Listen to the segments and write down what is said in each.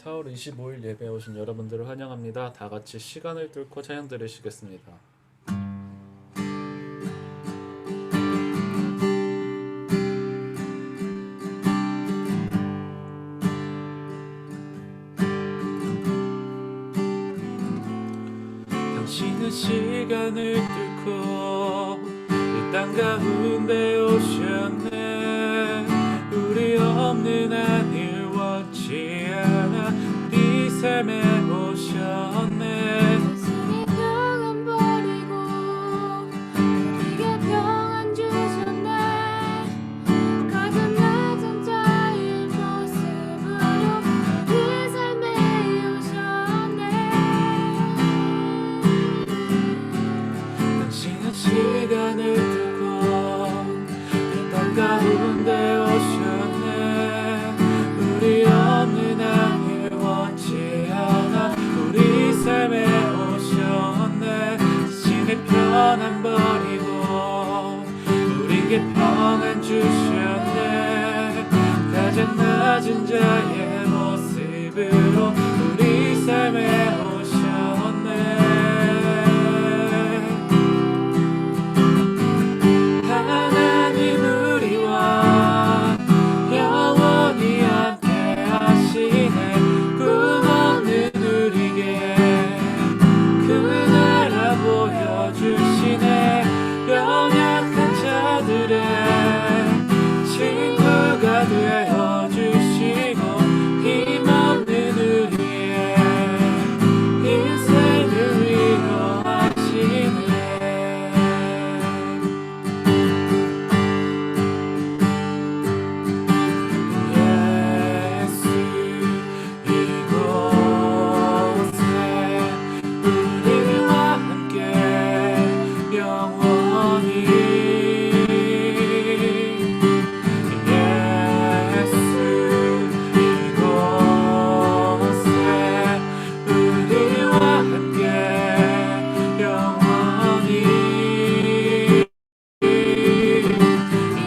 4월 25일 예배에 오신 여러분들을 환영합니다. 다 같이 시간을 뚫고 찬양 들으시겠습니다. 당신은 시간을 뚫고 이 땅 가운데 오셨네. 우리 없는 하늘 원치 않아 우리 삶에 오셨네. 당신이 평안 버리고 우리에게 평안 주셨네. 가장 낮은 자의 모습으로 우리 삶에 오셨네. 당신은 시간을 두고 이 땅 가운데 오셨네. 우리 없는 하늘 원치 않아 우리 삶에 오셨네. 자신의 편안 버리고 우리에게 평안 주셨네. 가장 낮은 자의 모습으로 우리 삶에 오셨네. 하나님 우리와 영원히 함께 하시네. 꿈없는 우리에게 그 나라 보여주시네. 연약한 자들의 친구가 되어주시고 힘없는 우리의 인생을 위로하시네. 예수 이곳에 우리와 함께 영원히. 예수 이곳에 우리와 함께 영원히.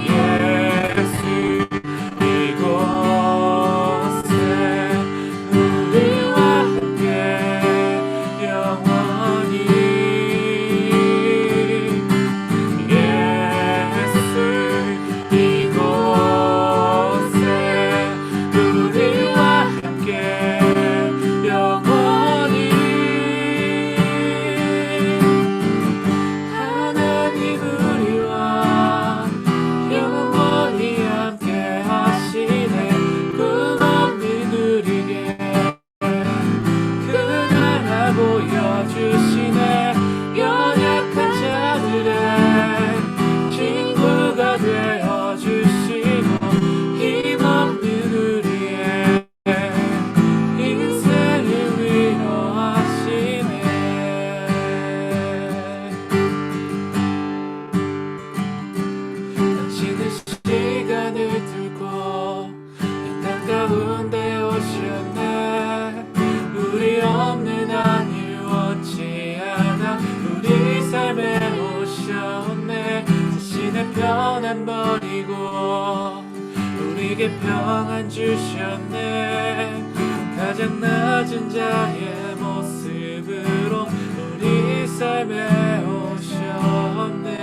예수 이곳에 우리와 함께 영원히. 예수 이곳에 우리와 함께 영원히. 하나님 우리와 영원히 함께 하시네. 꿈없는 우리에게 그 나라 보여주시네. 연약한 자들의 친구가 되어주시고 힘없는 우리의 인생을 위로하시네. 당신은 시간을 두고 이 땅 가운데 오셨네. 우리 없는 하늘 원치 않아 우리 삶에 오셨네. 자신의 편안 버리고 우리에게 평안 주셨네. 가장 낮은 자의 모습으로 우리 삶에 오셨네.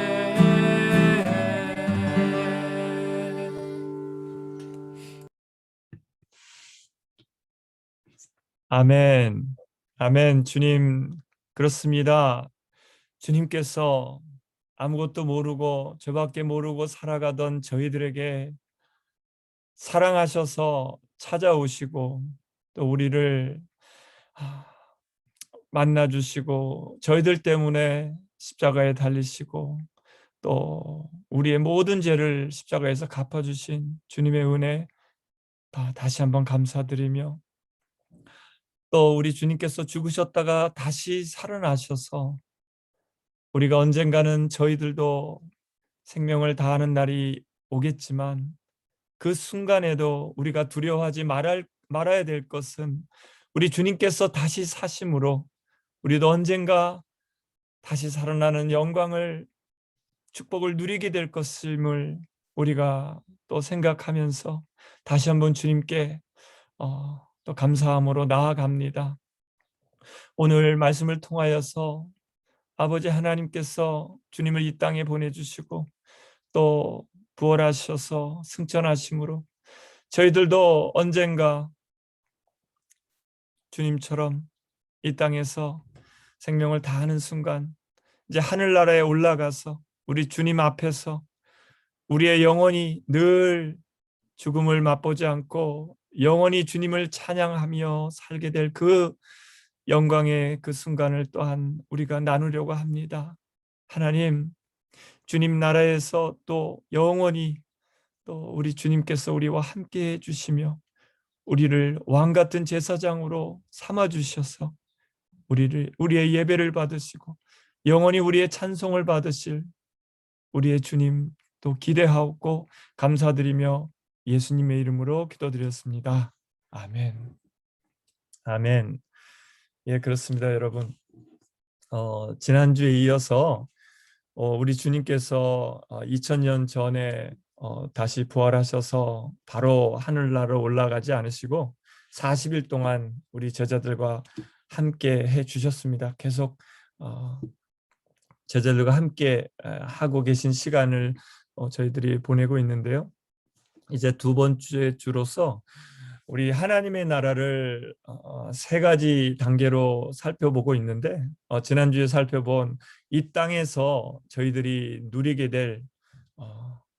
아멘. 아멘. 주님, 그렇습니다. 주님께서 아무것도 모르고 저밖에 모르고 살아가던 저희들에게 사랑하셔서 찾아오시고 또 우리를 만나주시고 저희들 때문에 십자가에 달리시고 또 우리의 모든 죄를 십자가에서 갚아주신 주님의 은혜 다시 한번 감사드리며 또 우리 주님께서 죽으셨다가 다시 살아나셔서 우리가 언젠가는 저희들도 생명을 다하는 날이 오겠지만 그 순간에도 우리가 두려워하지 말아야 될 것은 우리 주님께서 다시 사심으로 우리도 언젠가 다시 살아나는 영광을 축복을 누리게 될 것임을 우리가 또 생각하면서 다시 한번 주님께 또 감사함으로 나아갑니다. 오늘 말씀을 통하여서 아버지 하나님께서 주님을 이 땅에 보내주시고 또 부활하셔서 승천하심으로 저희들도 언젠가 주님처럼 이 땅에서 생명을 다하는 순간 이제 하늘나라에 올라가서 우리 주님 앞에서 우리의 영혼이 늘 죽음을 맛보지 않고 영원히 주님을 찬양하며 살게 될 그 영광의 그 순간을 또한 우리가 나누려고 합니다. 하나님, 주님 나라에서 또 영원히 또 우리 주님께서 우리와 함께 해주시며 우리를 왕 같은 제사장으로 삼아 주셔서 우리의 예배를 받으시고 영원히 우리의 찬송을 받으실 우리의 주님 또 기대하고 감사드리며 예수님의 이름으로 기도드렸습니다. 아멘. 아멘. 예, 그렇습니다, 여러분. 지난주에 이어서 우리 주님께서 2000년 전에 다시 부활하셔서 바로 하늘나라로 올라가지 않으시고 40일 동안 우리 제자들과 함께 해 주셨습니다. 계속 제자들과 함께 하고 계신 시간을 저희들이 보내고 있는데요. 이제 두 번째 주로서 우리 하나님의 나라를 세 가지 단계로 살펴보고 있는데 지난주에 살펴본 이 땅에서 저희들이 누리게 될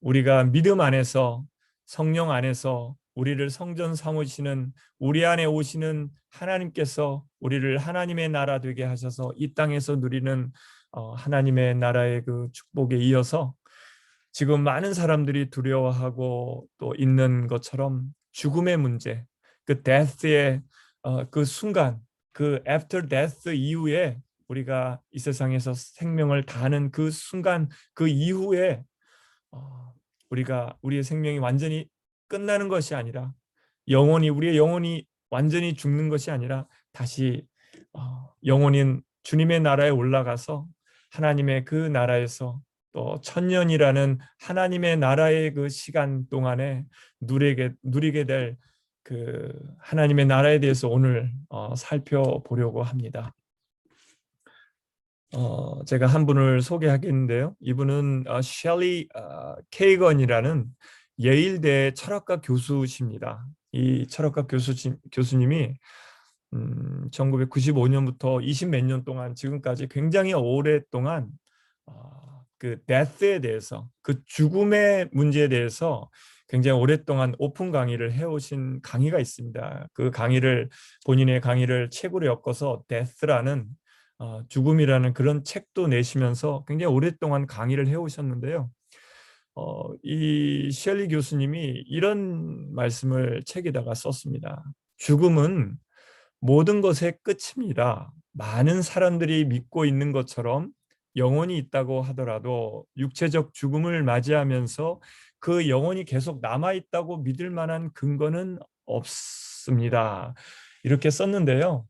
우리가 믿음 안에서 성령 안에서 우리를 성전 삼으시는 우리 안에 오시는 하나님께서 우리를 하나님의 나라 되게 하셔서 이 땅에서 누리는 하나님의 나라의 그 축복에 이어서 지금 많은 사람들이 두려워하고 또 있는 것처럼 죽음의 문제, 그 death의 그 순간, 그 after death 이후에 우리가 이 세상에서 생명을 다하는 그 순간, 그 이후에 우리가 우리의 생명이 완전히 끝나는 것이 아니라 우리의 영혼이 완전히 죽는 것이 아니라 다시 영혼인 주님의 나라에 올라가서 하나님의 그 나라에서 또 천년이라는 하나님의 나라의 그 시간 동안에 누리게 될 그 하나님의 나라에 대해서 오늘 살펴보려고 합니다. 제가 한 분을 소개하겠는데요. 이분은 셸리 케이건이라는 예일대 철학과 교수십니다. 이 철학과 교수님이 1995년부터 20 몇 년 동안 지금까지 굉장히 오랫동안 그 death에 대해서 그 죽음의 문제에 대해서 굉장히 오랫동안 오픈 강의를 해오신 강의가 있습니다. 그 본인의 강의를 책으로 엮어서 death라는 죽음이라는 그런 책도 내시면서 굉장히 오랫동안 강의를 해오셨는데요. 이 셸리 교수님이 이런 말씀을 책에다가 썼습니다. 죽음은 모든 것의 끝입니다. 많은 사람들이 믿고 있는 것처럼 영혼이 있다고 하더라도 육체적 죽음을 맞이하면서 그 영혼이 계속 남아있다고 믿을 만한 근거는 없습니다. 이렇게 썼는데요.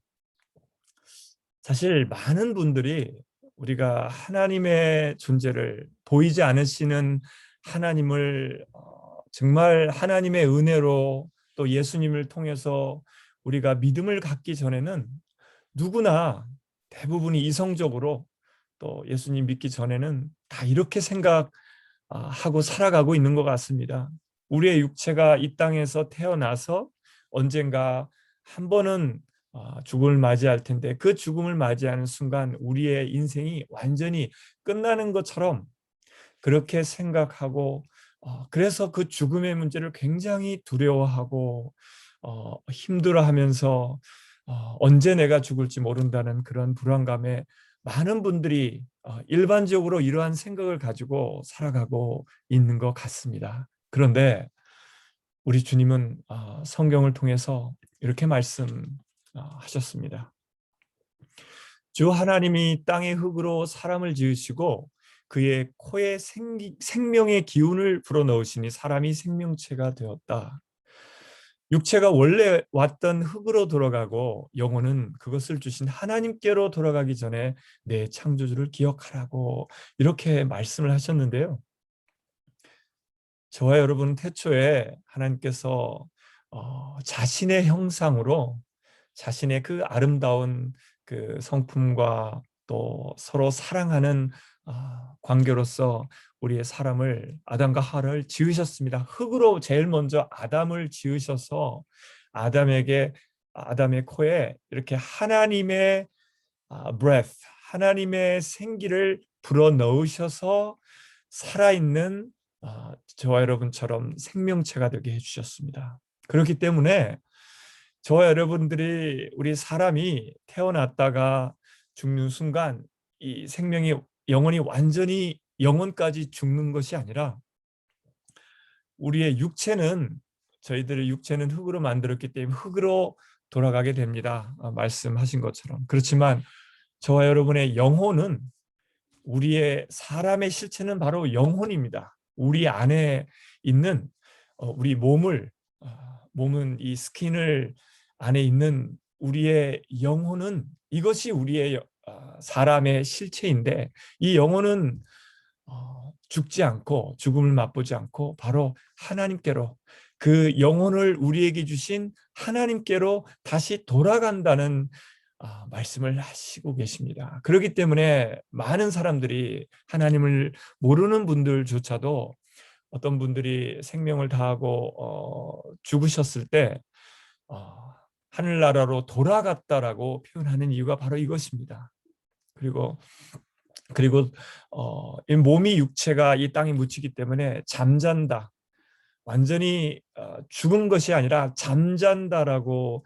사실 많은 분들이 우리가 하나님의 존재를 보이지 않으시는 하나님을 정말 하나님의 은혜로 또 예수님을 통해서 우리가 믿음을 갖기 전에는 누구나 대부분이 이성적으로 또 예수님 믿기 전에는 다 이렇게 생각하고 살아가고 있는 것 같습니다. 우리의 육체가 이 땅에서 태어나서 언젠가 한 번은 죽음을 맞이할 텐데 그 죽음을 맞이하는 순간 우리의 인생이 완전히 끝나는 것처럼 그렇게 생각하고 그래서 그 죽음의 문제를 굉장히 두려워하고 힘들어하면서 언제 내가 죽을지 모른다는 그런 불안감에 많은 분들이 일반적으로 이러한 생각을 가지고 살아가고 있는 것 같습니다. 그런데 우리 주님은 성경을 통해서 이렇게 말씀하셨습니다. 주 하나님이 땅의 흙으로 사람을 지으시고 그의 코에 생명의 기운을 불어넣으시니 사람이 생명체가 되었다. 육체가 원래 왔던 흙으로 돌아가고 영혼은 그것을 주신 하나님께로 돌아가기 전에 내 창조주를 기억하라고 이렇게 말씀을 하셨는데요. 저와 여러분은 태초에 하나님께서 자신의 형상으로 자신의 그 아름다운 그 성품과 또 서로 사랑하는 관계로서 우리의 사람을 아담과 하와를 지으셨습니다. 흙으로 제일 먼저 아담을 지으셔서 아담의 코에 이렇게 하나님의 breath, 하나님의 생기를 불어 넣으셔서 살아있는 저와 여러분처럼 생명체가 되게 해주셨습니다. 그렇기 때문에 저와 여러분들이 우리 사람이 태어났다가 죽는 순간 이 생명이 영혼이 완전히 영혼까지 죽는 것이 아니라 우리의 육체는 저희들의 육체는 흙으로 만들었기 때문에 흙으로 돌아가게 됩니다. 말씀하신 것처럼. 그렇지만 저와 여러분의 영혼은 우리의 사람의 실체는 바로 영혼입니다. 우리 안에 있는 우리 몸은 이 스킨을 안에 있는 우리의 영혼은 이것이 우리의 사람의 실체인데 이 영혼은 죽지 않고 죽음을 맛보지 않고 바로 하나님께로 그 영혼을 우리에게 주신 하나님께로 다시 돌아간다는 말씀을 하시고 계십니다. 그렇기 때문에 많은 사람들이 하나님을 모르는 분들조차도 어떤 분들이 생명을 다하고 죽으셨을 때 하늘나라로 돌아갔다라고 표현하는 이유가 바로 이것입니다. 그리고 이 몸이 육체가 이 땅에 묻히기 때문에 잠잔다. 완전히 죽은 것이 아니라 잠잔다라고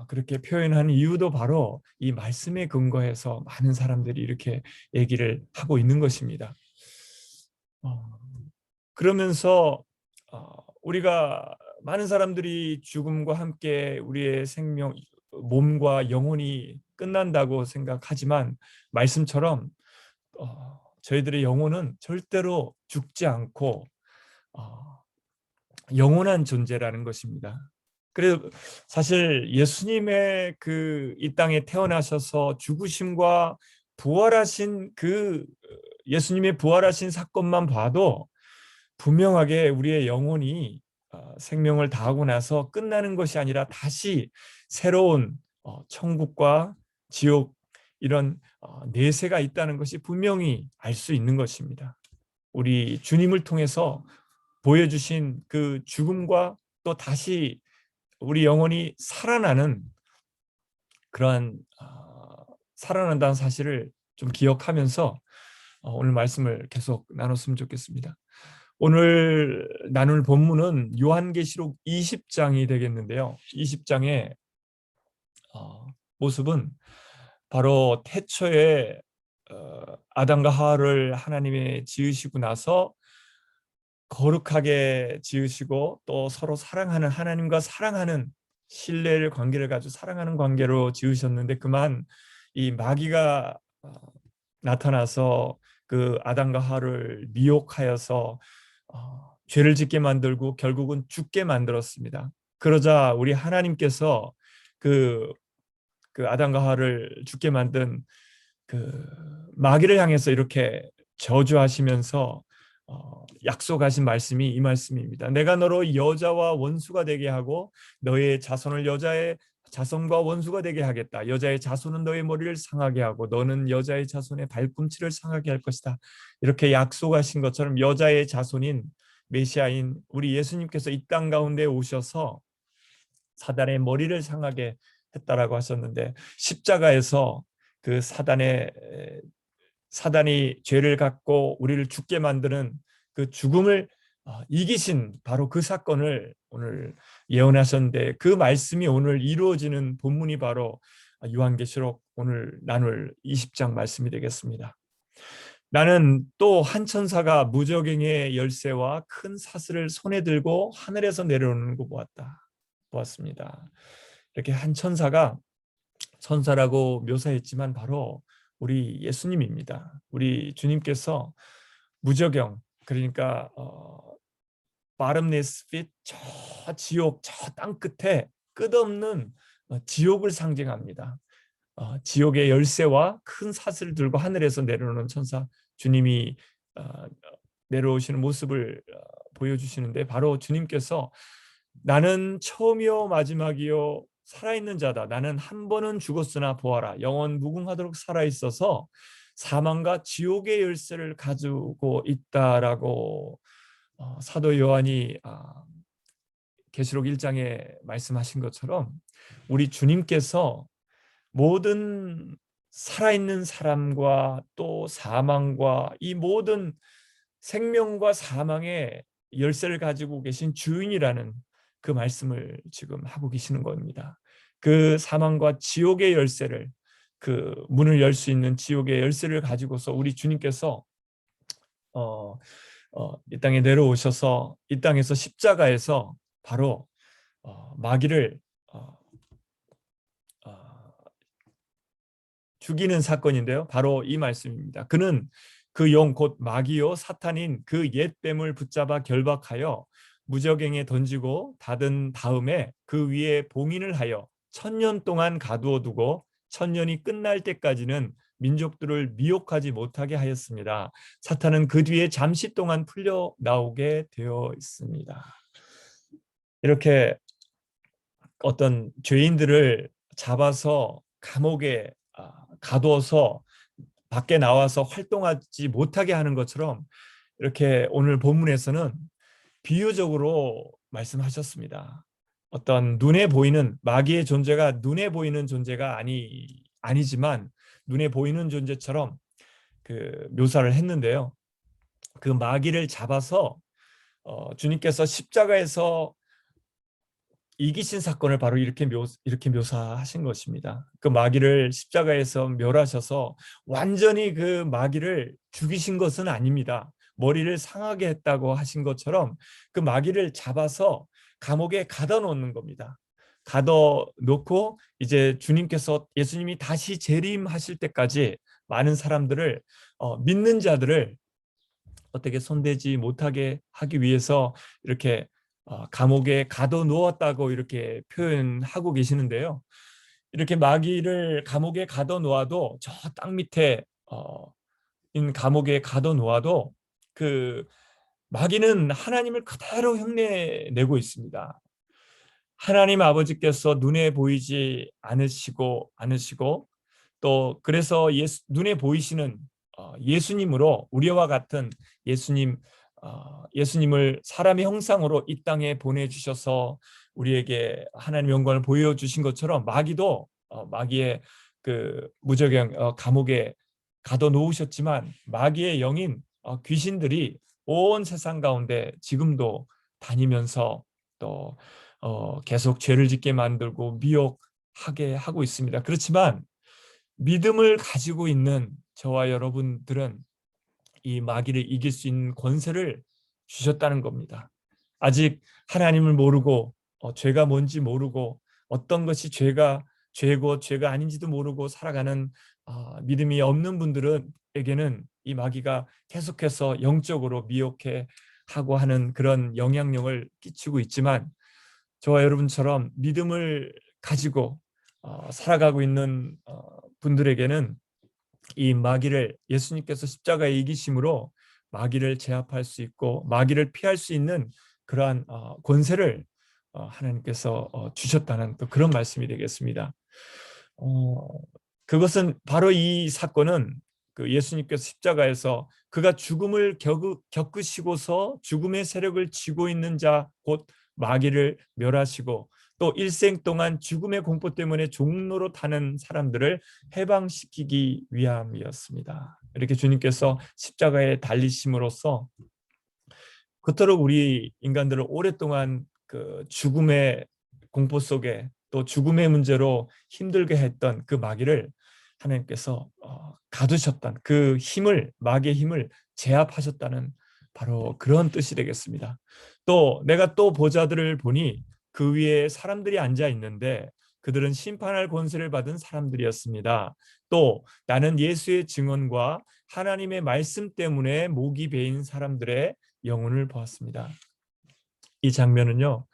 그렇게 표현하는 이유도 바로 이 말씀에 근거해서 많은 사람들이 이렇게 얘기를 하고 있는 것입니다. 그러면서 우리가 많은 사람들이 죽음과 함께 우리의 생명, 몸과 영혼이 끝난다고 생각하지만 말씀처럼 저희들의 영혼은 절대로 죽지 않고 영원한 존재라는 것입니다. 그래서 사실 예수님의 이 땅에 태어나셔서 죽으심과 부활하신 예수님의 부활하신 사건만 봐도 분명하게 우리의 영혼이 생명을 다하고 나서 끝나는 것이 아니라 다시 새로운 천국과 지옥 이런 내세가 있다는 것이 분명히 알 수 있는 것입니다. 우리 주님을 통해서 보여주신 그 죽음과 또 다시 우리 영혼이 살아나는 그러한 살아난다는 사실을 좀 기억하면서 오늘 말씀을 계속 나눴으면 좋겠습니다. 오늘 나눌 본문은 요한계시록 20장이 되겠는데요. 20장의 모습은 바로 태초에 아담과 하와를 하나님이 지으시고 나서 거룩하게 지으시고 또 서로 사랑하는 하나님과 사랑하는 신뢰를 관계를 가지고 사랑하는 관계로 지으셨는데 그만 이 마귀가 나타나서 그 아담과 하와를 미혹하여서 죄를 짓게 만들고 결국은 죽게 만들었습니다. 그러자 우리 하나님께서 그 아담과 하와를 죽게 만든 그 마귀를 향해서 이렇게 저주하시면서 약속하신 말씀이 이 말씀입니다. 내가 너로 여자와 원수가 되게 하고 너의 자손을 여자의 자손과 원수가 되게 하겠다. 여자의 자손은 너의 머리를 상하게 하고 너는 여자의 자손의 발꿈치를 상하게 할 것이다. 이렇게 약속하신 것처럼 여자의 자손인 메시아인 우리 예수님께서 이 땅 가운데 오셔서 사단의 머리를 상하게 했다라고 하셨는데 십자가에서 그 사단이 죄를 갖고 우리를 죽게 만드는 그 죽음을 이기신 바로 그 사건을 오늘 예언하셨는데 그 말씀이 오늘 이루어지는 본문이 바로 요한계시록 오늘 나눌 20장 말씀이 되겠습니다. 나는 또 한 천사가 무저갱의 열쇠와 큰 사슬을 손에 들고 하늘에서 내려오는 거 보았습니다. 이렇게 한 천사라고 묘사했지만 바로 우리 예수님입니다. 우리 주님께서 무저경 그러니까 bottomless pit 저 지옥 저 땅 끝에 끝없는 지옥을 상징합니다. 지옥의 열쇠와 큰 사슬을 들고 하늘에서 내려오는 천사 주님이 내려오시는 모습을 보여주시는데 바로 주님께서 나는 처음이요 마지막이요 살아있는 자다. 나는 한 번은 죽었으나 보아라. 영원 무궁하도록 살아있어서 사망과 지옥의 열쇠를 가지고 있다라고 사도 요한이 계시록 1장에 말씀하신 것처럼 우리 주님께서 모든 살아있는 사람과 또 사망과 이 모든 생명과 사망의 열쇠를 가지고 계신 주인이라는 그 말씀을 지금 하고 계시는 겁니다. 그 사망과 지옥의 열쇠를, 그 문을 열 수 있는 지옥의 열쇠를 가지고서 우리 주님께서 이 땅에 내려오셔서 이 땅에서 십자가에서 바로 마귀를 죽이는 사건인데요. 바로 이 말씀입니다. 그는 그 영 곧 마귀요 사탄인 그 옛 뱀을 붙잡아 결박하여 무저갱에 던지고 닫은 다음에 그 위에 봉인을 하여 1000년 동안 가두어 두고 1000년이 끝날 때까지는 민족들을 미혹하지 못하게 하였습니다. 사탄은 그 뒤에 잠시 동안 풀려 나오게 되어 있습니다. 이렇게 어떤 죄인들을 잡아서 감옥에 가두어서 밖에 나와서 활동하지 못하게 하는 것처럼 이렇게 오늘 본문에서는 비유적으로 말씀하셨습니다. 어떤 눈에 보이는 마귀의 존재가 눈에 보이는 존재가 아니지만 눈에 보이는 존재처럼 그 묘사를 했는데요. 그 마귀를 잡아서 주님께서 십자가에서 이기신 사건을 바로 이렇게 묘사하신 것입니다. 그 마귀를 십자가에서 멸하셔서 완전히 그 마귀를 죽이신 것은 아닙니다. 머리를 상하게 했다고 하신 것처럼 그 마귀를 잡아서 감옥에 가둬 놓는 겁니다. 가둬 놓고 이제 예수님이 다시 재림하실 때까지 많은 사람들을 믿는 자들을 어떻게 손대지 못하게 하기 위해서 이렇게 감옥에 가둬 놓았다고 이렇게 표현하고 계시는데요. 이렇게 마귀를 감옥에 가둬 놓아도 저 땅 밑에 있는 감옥에 가둬 놓아도 그 마귀는 하나님을 그대로 흉내내고 있습니다. 하나님 아버지께서 눈에 보이지 않으시고 또 그래서 눈에 보이시는 예수님으로 우리와 같은 예수님을 사람의 형상으로 이 땅에 보내주셔서 우리에게 하나님의 영광을 보여주신 것처럼 마귀도 마귀의 그 무저갱 감옥에 가둬 놓으셨지만 마귀의 영인 귀신들이 온 세상 가운데 지금도 다니면서 또 계속 죄를 짓게 만들고 미혹하게 하고 있습니다. 그렇지만 믿음을 가지고 있는 저와 여러분들은 이 마귀를 이길 수 있는 권세를 주셨다는 겁니다. 아직 하나님을 모르고 죄가 뭔지 모르고 어떤 것이 죄고 죄가 아닌지도 모르고 살아가는 믿음이 없는 분들에게는 이 마귀가 계속해서 영적으로 미혹해 하고 하는 그런 영향력을 끼치고 있지만 저와 여러분처럼 믿음을 가지고 살아가고 있는 분들에게는 이 마귀를 예수님께서 십자가에 이기심으로 마귀를 제압할 수 있고 마귀를 피할 수 있는 그러한 권세를 하나님께서 주셨다는 또 그런 말씀이 되겠습니다. 그것은 바로 이 사건은 그 예수님께서 십자가에서 그가 죽음을 겪으시고서 죽음의 세력을 쥐고 있는 자 곧 마귀를 멸하시고 또 일생 동안 죽음의 공포 때문에 종로로 타는 사람들을 해방시키기 위함이었습니다. 이렇게 주님께서 십자가에 달리심으로써 그토록 우리 인간들을 오랫동안 그 죽음의 공포 속에 또 죽음의 문제로 힘들게 했던 그 마귀를 하나님께서 가두셨던 그 힘을 마귀의 힘을 제압하셨다는 바로 그런 뜻이 되겠습니다. 또 내가 또 보좌들을 보니 그 위에 사람들이 앉아 있는데 그들은 심판할 권세를 받은 사람들이었습니다. 또 나는 예수의 증언과 하나님의 말씀 때문에 목이 베인 사람들의 영혼을 보았습니다. 이 장면은요,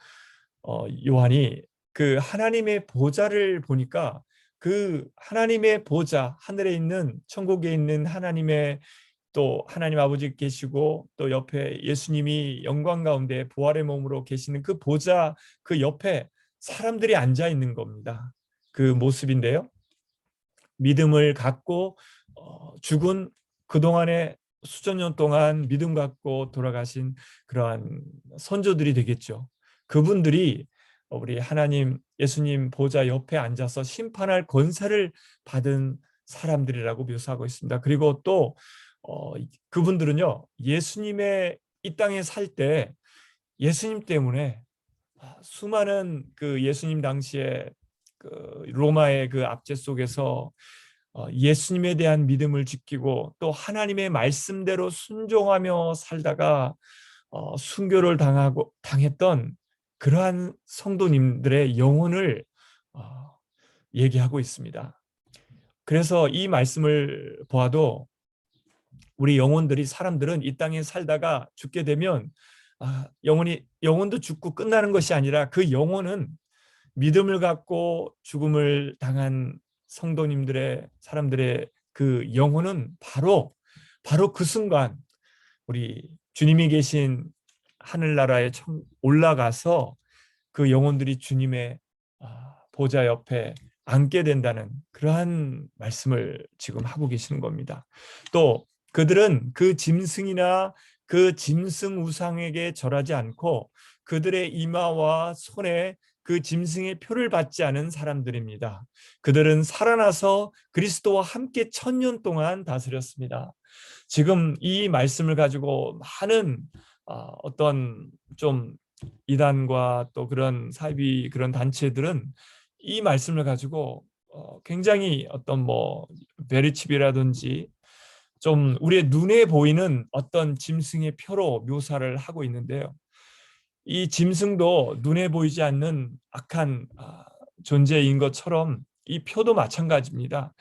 요한이 그 하나님의 보좌를 보니까 그 하나님의 보좌, 하늘에 있는 천국에 있는 하나님의 또 하나님 아버지 계시고 또 옆에 예수님이 영광 가운데 부활의 몸으로 계시는 그 보좌 그 옆에 사람들이 앉아 있는 겁니다. 그 모습인데요. 믿음을 갖고 죽은 그동안에 수천 년 동안 믿음 갖고 돌아가신 그러한 선조들이 되겠죠. 그분들이 우리 하나님 예수님 보좌 옆에 앉아서 심판할 권세를 받은 사람들이라고 묘사하고 있습니다. 그리고 또 그분들은요, 예수님의 이 땅에 살 때 예수님 때문에 수많은 그 예수님 당시에 그 로마의 그 압제 속에서 예수님에 대한 믿음을 지키고 또 하나님의 말씀대로 순종하며 살다가 순교를 당했던 그러한 성도님들의 영혼을 얘기하고 있습니다. 그래서 이 말씀을 보아도 우리 영혼들이 사람들은 이 땅에 살다가 죽게 되면 영혼도 죽고 끝나는 것이 아니라 그 영혼은 믿음을 갖고 죽음을 당한 성도님들의 사람들의 그 영혼은 바로 그 순간 우리 주님이 계신 하늘나라에 올라가서 그 영혼들이 주님의 보좌 옆에 앉게 된다는 그러한 말씀을 지금 하고 계시는 겁니다. 또 그들은 그 짐승이나 그 짐승 우상에게 절하지 않고 그들의 이마와 손에 그 짐승의 표를 받지 않은 사람들입니다. 그들은 살아나서 그리스도와 함께 1000년 동안 다스렸습니다. 지금 이 말씀을 가지고 많은 어떤 좀 이단과 또 그런 사이비 그런 단체들은 이 말씀을 가지고 굉장히 어떤 뭐 베리칩이라든지 좀 우리의 눈에 보이는 어떤 짐승의 표로 묘사를 하고 있는데요. 이 짐승도 눈에 보이지 않는 악한 존재인 것처럼 이 표도 마찬가지입니다.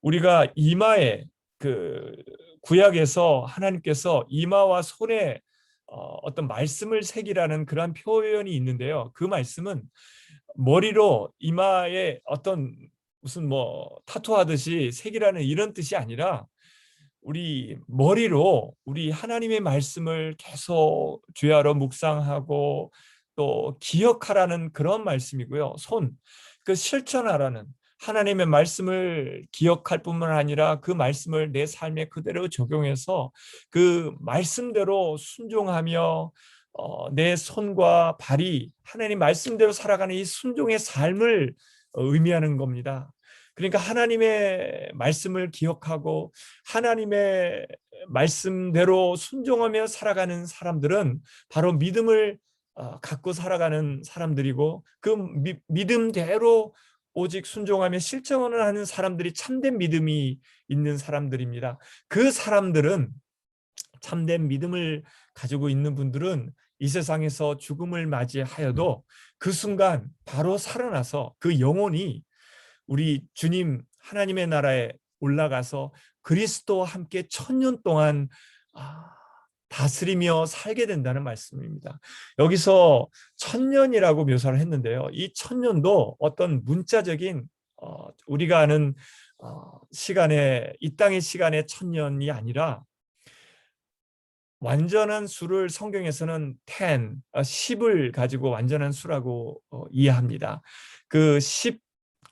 우리가 이마에 그 구약에서 하나님께서 이마와 손에 어떤 말씀을 새기라는 그러한 표현이 있는데요. 그 말씀은 머리로 이마에 어떤 무슨 뭐 타투하듯이 새기라는 이런 뜻이 아니라 우리 머리로 우리 하나님의 말씀을 계속 주야로 묵상하고 또 기억하라는 그런 말씀이고요. 그 실천하라는 하나님의 말씀을 기억할 뿐만 아니라 그 말씀을 내 삶에 그대로 적용해서 그 말씀대로 순종하며 내 손과 발이 하나님 말씀대로 살아가는 이 순종의 삶을 의미하는 겁니다. 그러니까 하나님의 말씀을 기억하고 하나님의 말씀대로 순종하며 살아가는 사람들은 바로 믿음을 갖고 살아가는 사람들이고 그 믿음대로 오직 순종하며 실천을 하는 사람들이 참된 믿음이 있는 사람들입니다. 그 사람들은 참된 믿음을 가지고 있는 분들은 이 세상에서 죽음을 맞이하여도 그 순간 바로 살아나서 그 영혼이 우리 주님 하나님의 나라에 올라가서 그리스도와 함께 1000년 동안 다스리며 살게 된다는 말씀입니다. 여기서 1000년이라고 묘사를 했는데요. 이 1000년도 어떤 문자적인 우리가 아는 시간의 이 땅의 시간의 1000년이 아니라 완전한 수를 성경에서는 10을 가지고 완전한 수라고 이해합니다. 그 10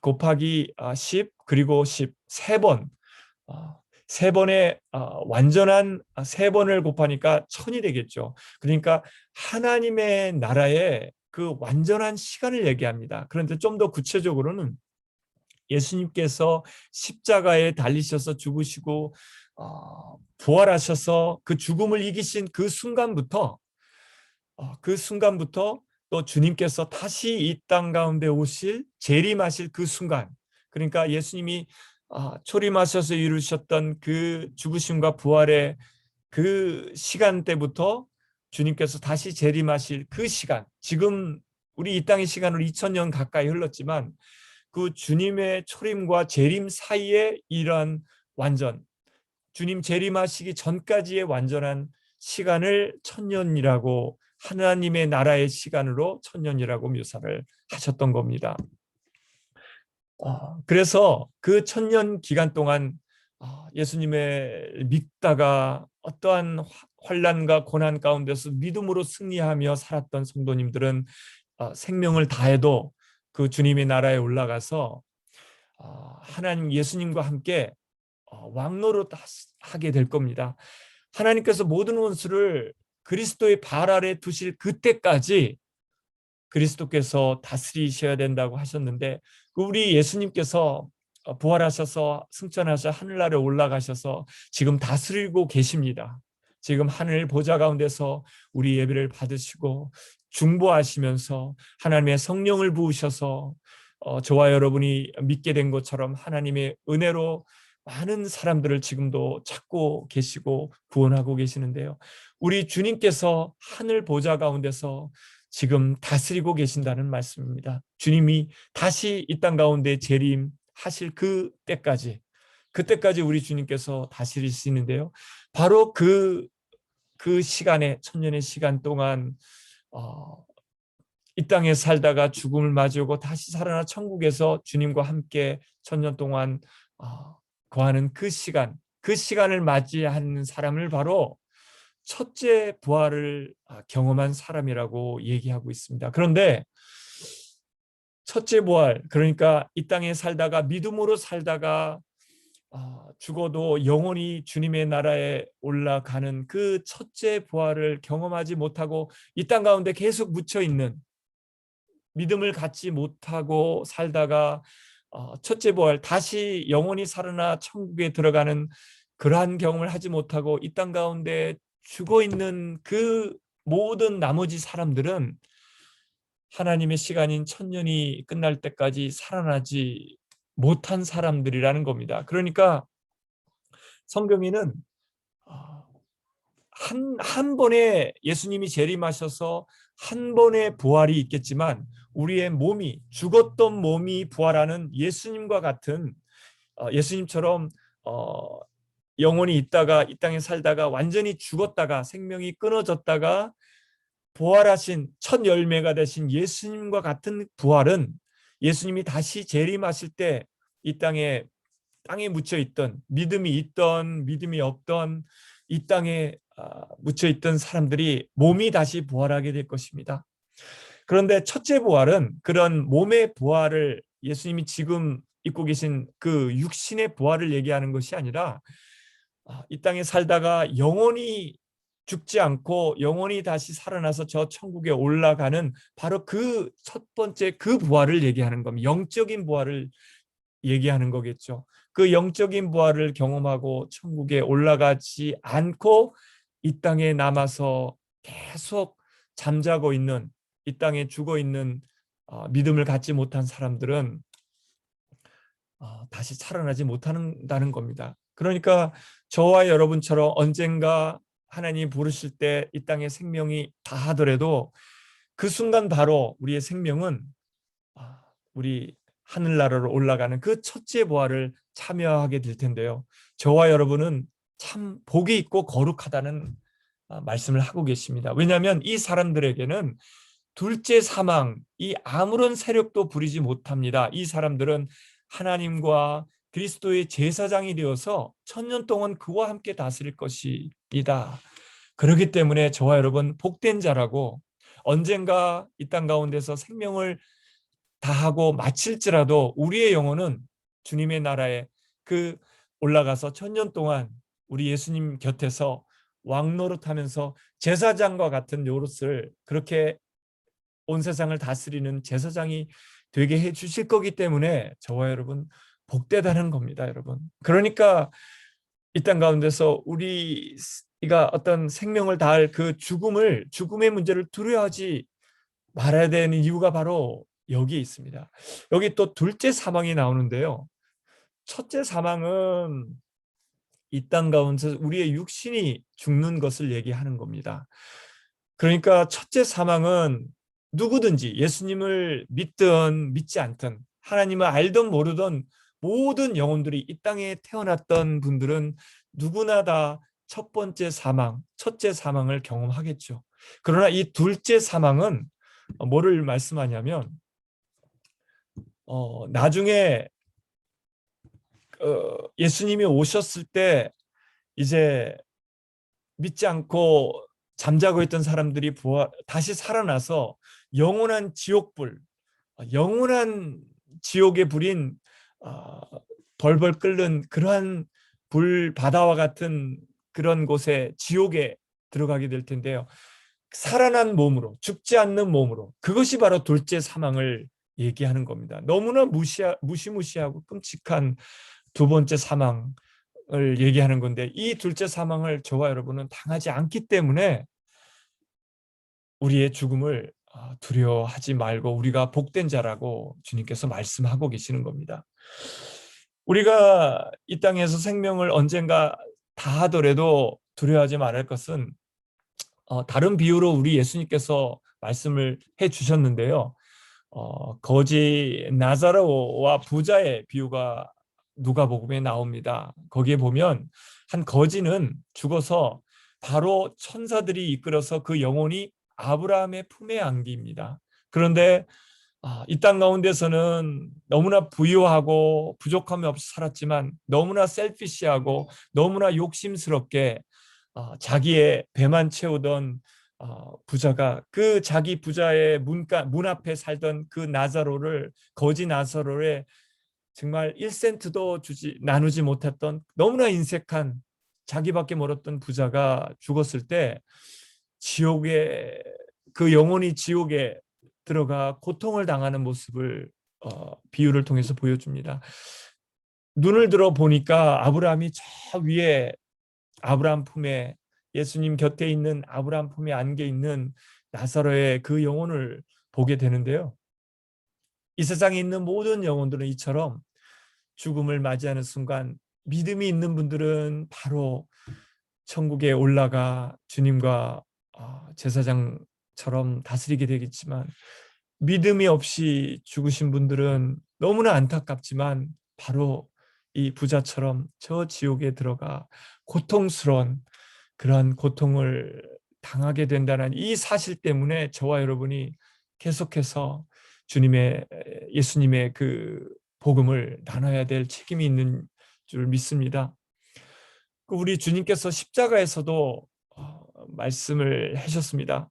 곱하기 10 그리고 10 3번 세 번의 완전한 3번을 곱하니까 1000이 되겠죠. 그러니까 하나님의 나라의 그 완전한 시간을 얘기합니다. 그런데 좀 더 구체적으로는 예수님께서 십자가에 달리셔서 죽으시고 부활하셔서 그 죽음을 이기신 그 순간부터 또 주님께서 다시 이 땅 가운데 오실 재림하실 그 순간, 그러니까 예수님이 초림하셔서 이루셨던 그 죽으심과 부활의 그 시간대부터 주님께서 다시 재림하실 그 시간, 지금 우리 이 땅의 시간으로 2000년 가까이 흘렀지만 그 주님의 초림과 재림 사이에 이러한 완전, 주님 재림하시기 전까지의 완전한 시간을 1000년이라고, 하나님의 나라의 시간으로 1000년이라고 묘사를 하셨던 겁니다. 그래서 그 1000년 기간 동안 예수님을 믿다가 어떠한 환난과 고난 가운데서 믿음으로 승리하며 살았던 성도님들은 생명을 다해도 그 주님의 나라에 올라가서 하나님 예수님과 함께 왕노릇하게 될 겁니다. 하나님께서 모든 원수를 그리스도의 발 아래 두실 그때까지 그리스도께서 다스리셔야 된다고 하셨는데, 우리 예수님께서 부활하셔서 승천하셔 하늘나라에 올라가셔서 지금 다스리고 계십니다. 지금 하늘 보좌 가운데서 우리 예배를 받으시고 중보하시면서 하나님의 성령을 부으셔서 저와 여러분이 믿게 된 것처럼 하나님의 은혜로 많은 사람들을 지금도 찾고 계시고 구원하고 계시는데요. 우리 주님께서 하늘 보좌 가운데서 지금 다스리고 계신다는 말씀입니다. 주님이 다시 이 땅 가운데 재림하실 그때까지 우리 주님께서 다스리시는데요. 바로 그 시간에, 천년의 시간 동안 이 땅에 살다가 죽음을 마주하고 다시 살아나 천국에서 주님과 함께 천년 동안 거하는 그 시간을 맞이하는 사람을 바로 첫째 부활을 경험한 사람이라고 얘기하고 있습니다. 그런데 첫째 부활, 그러니까 이 땅에 살다가 믿음으로 살다가 죽어도 영원히 주님의 나라에 올라가는 그 첫째 부활을 경험하지 못하고 이 땅 가운데 계속 묻혀 있는, 믿음을 갖지 못하고 살다가 첫째 부활, 다시 영원히 살아나 천국에 들어가는 그러한 경험을 하지 못하고 이 땅 가운데 죽어 있는 그 모든 나머지 사람들은 하나님의 시간인 천년이 끝날 때까지 살아나지 못한 사람들이라는 겁니다. 그러니까 성경에는 한 번에 예수님이 재림하셔서 한 번의 부활이 있겠지만 우리의 몸이, 죽었던 몸이 부활하는 예수님과 같은, 예수님처럼 영원히 있다가 이 땅에 살다가 완전히 죽었다가 생명이 끊어졌다가 부활하신 첫 열매가 되신 예수님과 같은 부활은 예수님이 다시 재림하실 때 이 땅에 묻혀 있던, 믿음이 있던 믿음이 없던 이 땅에 묻혀 있던 사람들이 몸이 다시 부활하게 될 것입니다. 그런데 첫째 부활은 그런 몸의 부활을, 예수님이 지금 입고 계신 그 육신의 부활을 얘기하는 것이 아니라 이 땅에 살다가 영원히 죽지 않고 영원히 다시 살아나서 저 천국에 올라가는 바로 그 첫 번째 그 부활을 얘기하는 겁니다. 영적인 부활을 얘기하는 거겠죠. 그 영적인 부활을 경험하고 천국에 올라가지 않고 이 땅에 남아서 계속 잠자고 있는, 이 땅에 죽어 있는 믿음을 갖지 못한 사람들은 다시 살아나지 못한다는 겁니다. 그러니까 저와 여러분처럼 언젠가 하나님이 부르실 때 이 땅에 생명이 다하더라도 그 순간 바로 우리의 생명은 우리 하늘나라로 올라가는 그 첫째 부활을 참여하게 될 텐데요. 저와 여러분은 참 복이 있고 거룩하다는 말씀을 하고 계십니다. 왜냐하면 이 사람들에게는 둘째 사망이 아무런 세력도 부리지 못합니다. 이 사람들은 하나님과 그리스도의 제사장이 되어서 천년 동안 그와 함께 다스릴 것입니다. 그렇기 때문에 저와 여러분 복된 자라고, 언젠가 이 땅 가운데서 생명을 다하고 마칠지라도 우리의 영혼은 주님의 나라에 올라가서 천년 동안 우리 예수님 곁에서 왕노릇하면서 제사장과 같은 노릇을, 그렇게 온 세상을 다스리는 제사장이 되게 해 주실 거기 때문에 저와 여러분 복되다는 겁니다, 여러분. 그러니까 이 땅 가운데서 우리가 어떤 생명을 다할 그 죽음의 문제를 두려워하지 말아야 되는 이유가 바로 여기에 있습니다. 여기 또 둘째 사망이 나오는데요. 첫째 사망은 이 땅 가운데서 우리의 육신이 죽는 것을 얘기하는 겁니다. 그러니까 첫째 사망은 누구든지 예수님을 믿든 믿지 않든 하나님을 알든 모르든 모든 영혼들이 이 땅에 태어났던 분들은 누구나 다 첫 번째 사망, 첫째 사망을 경험하겠죠. 그러나 이 둘째 사망은 뭐를 말씀하냐면 나중에 예수님이 오셨을 때 이제 믿지 않고 잠자고 있던 사람들이 다시 살아나서 영원한 지옥불, 영원한 지옥의 불인 벌벌 끓는 그러한 불 바다와 같은 그런 곳에 지옥에 들어가게 될 텐데요. 살아난 몸으로, 죽지 않는 몸으로, 그것이 바로 둘째 사망을 얘기하는 겁니다. 너무나 무시무시하고 끔찍한 두 번째 사망을 얘기하는 건데, 이 둘째 사망을 저와 여러분은 당하지 않기 때문에 우리의 죽음을 두려워하지 말고 우리가 복된 자라고 주님께서 말씀하고 계시는 겁니다. 우리가 이 땅에서 생명을 언젠가 다하더라도 두려워하지 말할 것은 다른 비유로 우리 예수님께서 말씀을 해 주셨는데요. 거지 나사로와 부자의 비유가 누가복음에 나옵니다. 거기에 보면 한 거지는 죽어서 바로 천사들이 이끌어서 그 영혼이 아브라함의 품에 안깁니다. 그런데 이 땅 가운데서는 너무나 부유하고 부족함이 없이 살았지만 너무나 셀피시하고 너무나 욕심스럽게 자기의 배만 채우던 부자가 그 자기 부자의 문 앞에 살던 그 나사로를 거지 나사로의 정말 1센트도 나누지 못했던 너무나 인색한 자기밖에 멀었던 부자가 죽었을 때 지옥에 그 영혼이 지옥에 들어가 고통을 당하는 모습을 비유를 통해서 보여줍니다. 눈을 들어 보니까 아브라함이 저 위에 아브라함 품에 예수님 곁에 있는 아브라함 품에 안겨 있는 나사로의 그 영혼을 보게 되는데요. 이 세상에 있는 모든 영혼들은 이처럼 죽음을 맞이하는 순간 믿음이 있는 분들은 바로 천국에 올라가 주님과 제사장처럼 다스리게 되겠지만 믿음이 없이 죽으신 분들은 너무나 안타깝지만 바로 이 부자처럼 저 지옥에 들어가 고통스러운 그러한 고통을 당하게 된다는 이 사실 때문에 저와 여러분이 계속해서 예수님의 그 복음을 나눠야 될 책임이 있는 줄 믿습니다. 우리 주님께서 십자가에서도 말씀을 하셨습니다.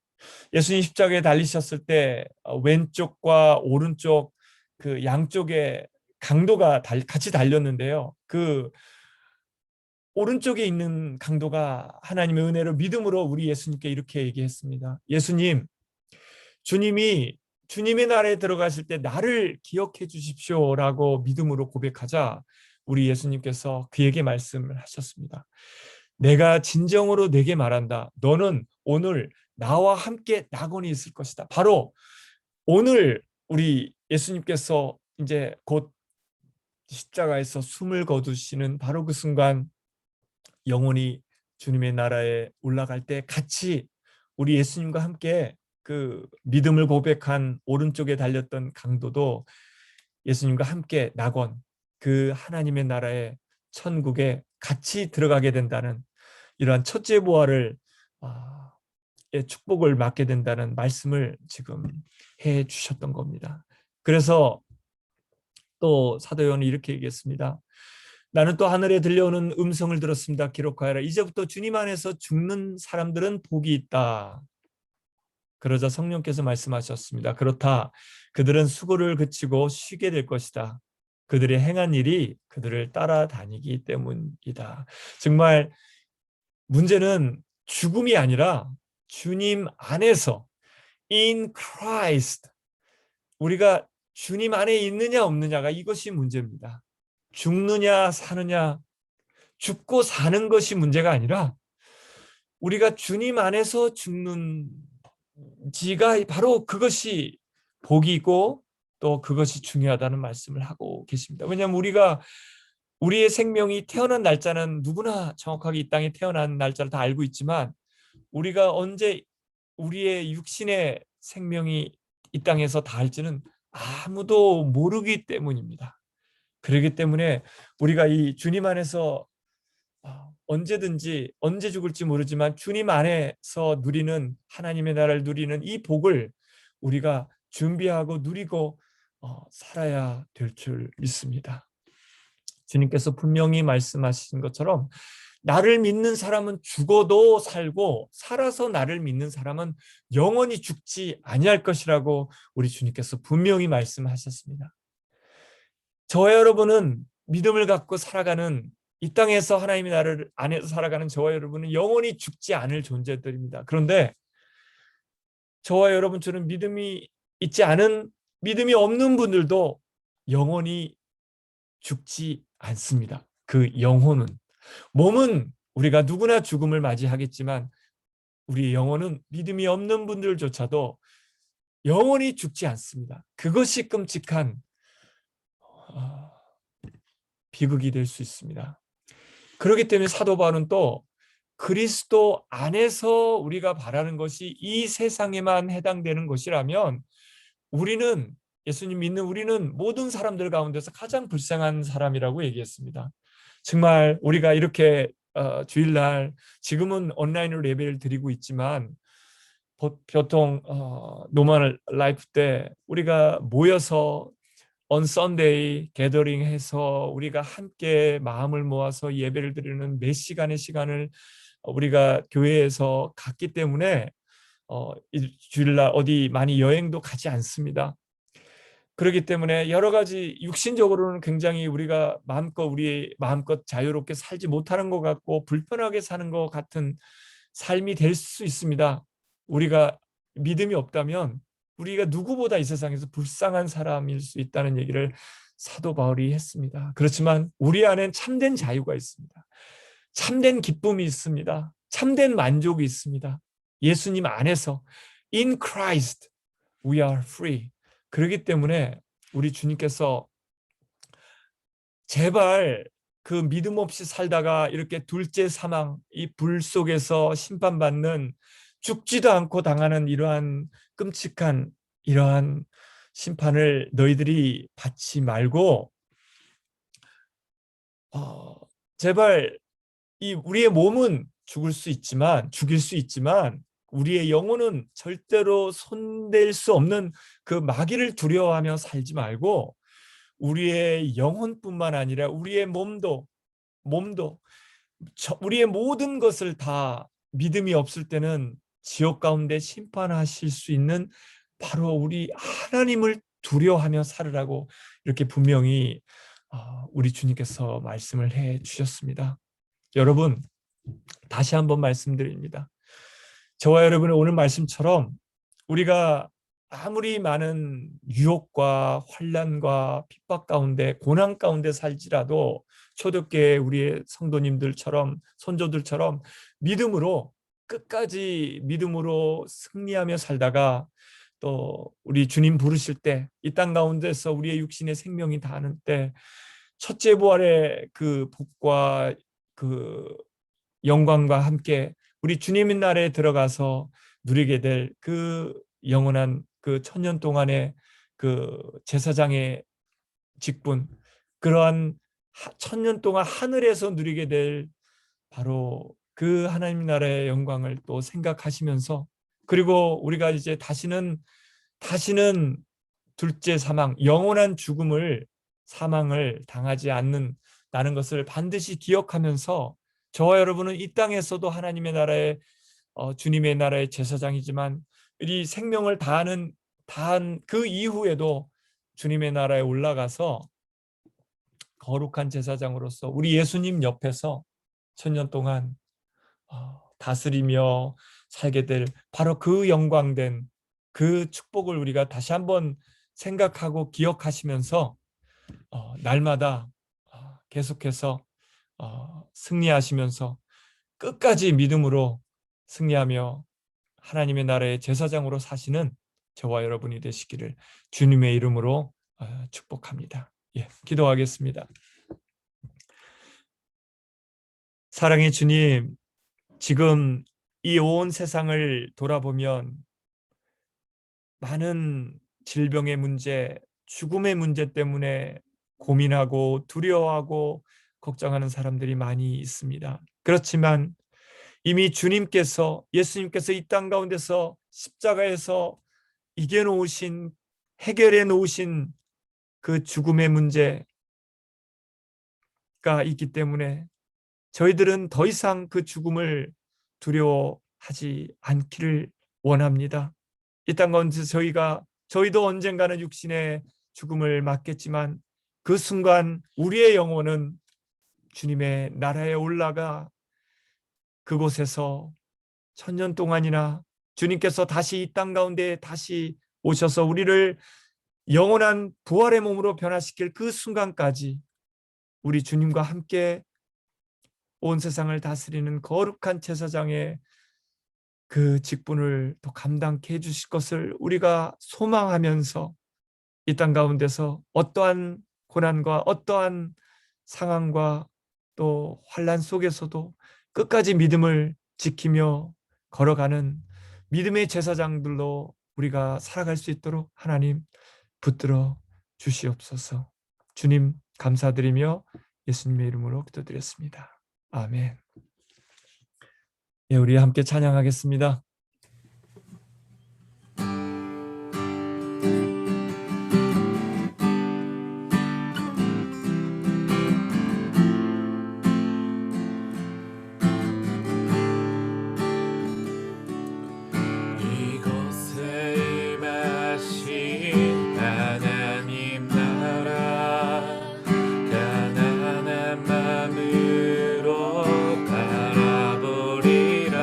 예수님 십자가에 달리셨을 때 왼쪽과 오른쪽 그 양쪽에 강도가 같이 달렸는데요. 그 오른쪽에 있는 강도가 하나님의 은혜로 믿음으로 우리 예수님께 이렇게 얘기했습니다. 예수님, 주님의 나라에 들어가실 때 나를 기억해 주십시오라고 믿음으로 고백하자 우리 예수님께서 그에게 말씀을 하셨습니다. 내가 진정으로 내게 말한다. 너는 오늘 나와 함께 낙원이 있을 것이다. 바로 오늘 우리 예수님께서 이제 곧 십자가에서 숨을 거두시는 바로 그 순간 영혼이 주님의 나라에 올라갈 때 같이 우리 예수님과 함께 그 믿음을 고백한 오른쪽에 달렸던 강도도 예수님과 함께 낙원, 그 하나님의 나라의 천국에 같이 들어가게 된다는 이러한 첫째 부활을 축복을 받게 된다는 말씀을 지금 해 주셨던 겁니다. 그래서 또 사도 요한은 이렇게 얘기했습니다. 나는 또 하늘에 들려오는 음성을 들었습니다. 기록하여라. 이제부터 주님 안에서 죽는 사람들은 복이 있다. 그러자 성령께서 말씀하셨습니다. 그렇다. 그들은 수고를 그치고 쉬게 될 것이다. 그들의 행한 일이 그들을 따라다니기 때문이다. 정말 문제는 죽음이 아니라 주님 안에서 in Christ 우리가 주님 안에 있느냐 없느냐가 이것이 문제입니다. 죽느냐 사느냐 죽고 사는 것이 문제가 아니라 우리가 주님 안에서 죽는지가 바로 그것이 복이고 또 그것이 중요하다는 말씀을 하고 계십니다. 왜냐하면 우리의 생명이 태어난 날짜는 누구나 정확하게 이 땅에 태어난 날짜를 다 알고 있지만 우리가 언제 우리의 육신의 생명이 이 땅에서 닿을지는 아무도 모르기 때문입니다. 그렇기 때문에 우리가 이 주님 안에서 언제든지 언제 죽을지 모르지만 주님 안에서 누리는 하나님의 나라를 누리는 이 복을 우리가 준비하고 누리고 살아야 될 줄 믿습니다. 주님께서 분명히 말씀하신 것처럼 나를 믿는 사람은 죽어도 살고 살아서 나를 믿는 사람은 영원히 죽지 아니할 것이라고 우리 주님께서 분명히 말씀하셨습니다. 저와 여러분은 믿음을 갖고 살아가는 이 땅에서 하나님의 나라를 안에서 살아가는 저와 여러분은 영원히 죽지 않을 존재들입니다. 그런데 저와 여러분처럼 믿음이 있지 않은 믿음이 없는 분들도 영원히 죽지 않습니다. 그 영혼은 몸은 우리가 누구나 죽음을 맞이하겠지만 우리의 영혼은 믿음이 없는 분들조차도 영원히 죽지 않습니다. 그것이 끔찍한 비극이 될 수 있습니다. 그렇기 때문에 사도 바울은 또 그리스도 안에서 우리가 바라는 것이 이 세상에만 해당되는 것이라면 우리는 예수님 믿는 우리는 모든 사람들 가운데서 가장 불쌍한 사람이라고 얘기했습니다. 정말 우리가 이렇게 주일날 지금은 온라인으로 예배를 드리고 있지만 보통 노멀 라이프 때 우리가 모여서 on Sunday 게더링 해서 우리가 함께 마음을 모아서 예배를 드리는 몇 시간의 시간을 우리가 교회에서 갔기 때문에 주일날 어디 많이 여행도 가지 않습니다. 그렇기 때문에 여러 가지 육신적으로는 굉장히 우리가 우리의 마음껏 자유롭게 살지 못하는 것 같고 불편하게 사는 것 같은 삶이 될 수 있습니다. 우리가 믿음이 없다면 우리가 누구보다 이 세상에서 불쌍한 사람일 수 있다는 얘기를 사도 바울이 했습니다. 그렇지만 우리 안엔 참된 자유가 있습니다. 참된 기쁨이 있습니다. 참된 만족이 있습니다. 예수님 안에서 In Christ we are free. 그렇기 때문에 우리 주님께서 제발 그 믿음 없이 살다가 이렇게 둘째 사망, 이 불 속에서 심판받는 죽지도 않고 당하는 이러한 끔찍한 이러한 심판을 너희들이 받지 말고 제발 이 우리의 몸은 죽일 수 있지만 우리의 영혼은 절대로 손댈 수 없는 그 마귀를 두려워하며 살지 말고 우리의 영혼뿐만 아니라 우리의 몸도 우리의 모든 것을 다 믿음이 없을 때는 지옥 가운데 심판하실 수 있는 바로 우리 하나님을 두려워하며 살으라고 이렇게 분명히 우리 주님께서 말씀을 해 주셨습니다. 여러분, 다시 한번 말씀드립니다. 저와 여러분의 오늘 말씀처럼 우리가 아무리 많은 유혹과 환난과 핍박 가운데 고난 가운데 살지라도 초대교회 우리의 성도님들처럼 선조들처럼 믿음으로 끝까지 믿음으로 승리하며 살다가 또 우리 주님 부르실 때 이 땅 가운데서 우리의 육신의 생명이 다하는 때 첫째 부활의 그 복과 그 영광과 함께 우리 주님의 나라에 들어가서 누리게 될 그 영원한 그 천년 동안의 그 제사장의 직분, 그러한 천년 동안 하늘에서 누리게 될 바로 그 하나님 나라의 영광을 또 생각하시면서, 그리고 우리가 이제 다시는 둘째 사망, 영원한 사망을 당하지 않는다는 것을 반드시 기억하면서 저와 여러분은 이 땅에서도 하나님의 나라의 주님의 나라의 제사장이지만 이 생명을 다한 그 이후에도 주님의 나라에 올라가서 거룩한 제사장으로서 우리 예수님 옆에서 천년 동안 다스리며 살게 될 바로 그 영광된 그 축복을 우리가 다시 한번 생각하고 기억하시면서 날마다 계속해서 승리하시면서 끝까지 믿음으로 승리하며 하나님의 나라의 제사장으로 사시는 저와 여러분이 되시기를 주님의 이름으로 축복합니다. 기도하겠습니다. 사랑의 주님, 지금 이 온 세상을 돌아보면 많은 질병의 문제, 죽음의 문제 때문에 고민하고 두려워하고 걱정하는 사람들이 많이 있습니다. 그렇지만 이미 예수님께서 이 땅 가운데서 십자가에서 해결해 놓으신 그 죽음의 문제, 가 있기 때문에 저희들은 더 이상 그 죽음을 두려워하지 않기를 원합니다. 이 땅 가운데 저희도 언젠가는 육신의 죽음을 맞겠지만 그 순간 우리의 영혼은 주님의 나라에 올라가 그곳에서 천년 동안이나 주님께서 다시 이 땅 가운데 다시 오셔서 우리를 영원한 부활의 몸으로 변화시킬 그 순간까지 우리 주님과 함께 온 세상을 다스리는 거룩한 제사장의 그 직분을 또 감당케 해주실 것을 우리가 소망하면서 이 땅 가운데서 어떠한 고난과 어떠한 상황과 또 환난 속에서도 끝까지 믿음을 지키며 걸어가는 믿음의 제사장들로 우리가 살아갈 수 있도록 하나님 붙들어 주시옵소서. 주님 감사드리며 예수님의 이름으로 기도드렸습니다. 아멘. 예, 우리 함께 찬양하겠습니다. 이곳에 임하신 하나님 나라 가난한 마음으로 바라보리라.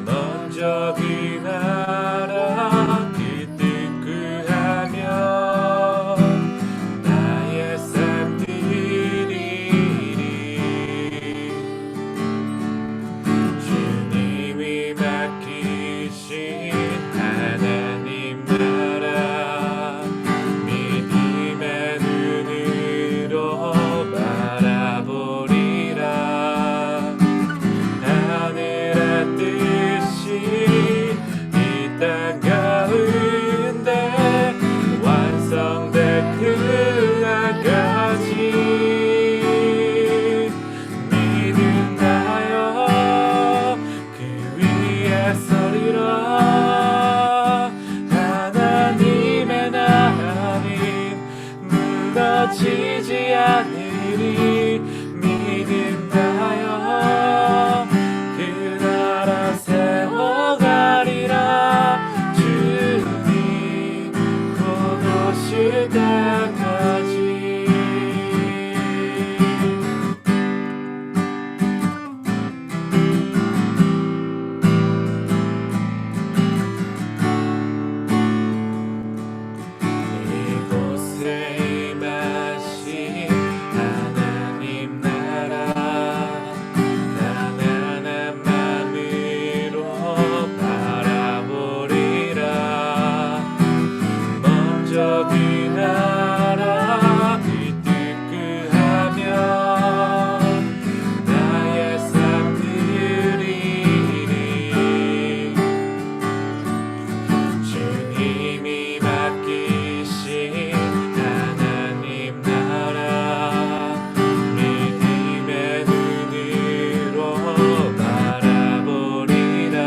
먼저 그 나라 그 뜻 구하며 나의 삶 드리리. 주님이 맡기신 하나님 나라 믿음의 눈으로 바라보리라. 하늘의 뜻이 이 땅 가운데 완성될 그날까지 믿음하여 그 위에 서리라. 하나님의 나라는 무너지지 않으리. 믿음하여 그 나라 세워가리라. 주님 곧 오실 때까지. 이곳에 임하신 하나님 나라 가난한 마음으로 바라보리라. 먼저 그 나라 그 뜻 구하며 나의 삶 드리리. 주님이 맡기신 하나님 나라 믿음의 눈으로 바라보리라.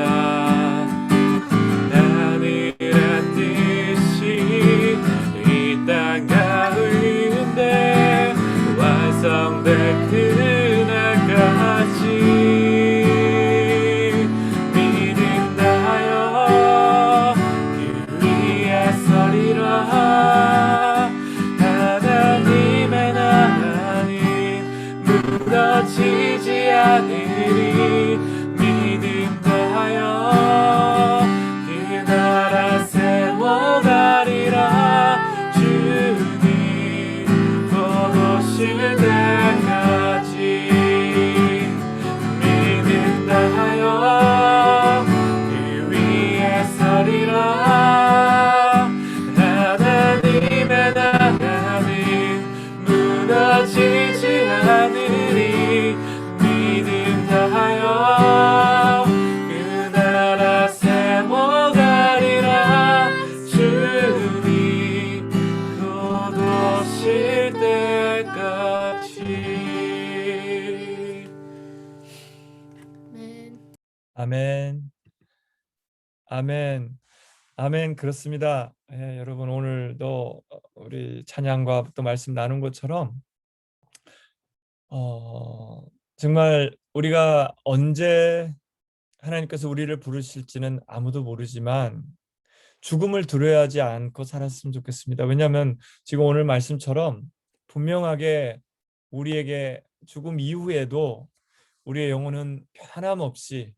하늘의 뜻이 이 땅 가운데 완성될 그날까지 믿음하여 그 위에 서리라. 하나님의 나라는 무너지지 않으리. 믿음하여 그 나라 세워가리라. 주님 곧 오실 때까지 믿음하여 그 위에 서리라. 하나님의 나라는 무너지지 않으리. 믿음하여 그 나라 세워가리라. 주님 곧 오실 때까지. 아멘. 아멘. 아멘. 아멘. 그렇습니다. 예, 여러분 오늘도 우리 찬양과 또 말씀 나눈 것처럼 정말 우리가 언제 하나님께서 우리를 부르실지는 아무도 모르지만 죽음을 두려워하지 않고 살았으면 좋겠습니다. 왜냐하면 지금 오늘 말씀처럼 분명하게 우리에게 죽음 이후에도 우리의 영혼은 변함없이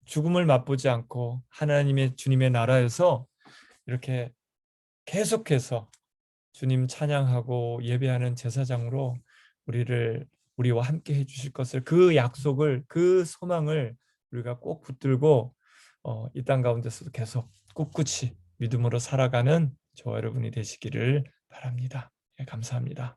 죽음을 맛보지 않고 하나님의 주님의 나라에서 이렇게 계속해서 주님 찬양하고 예배하는 제사장으로 우리와 함께 해주실 것을, 그 약속을, 그 소망을 우리가 꼭 붙들고 이 땅 가운데서도 계속 꿋꿋이 믿음으로 살아가는 저와 여러분이 되시기를 바랍니다. 예, 감사합니다.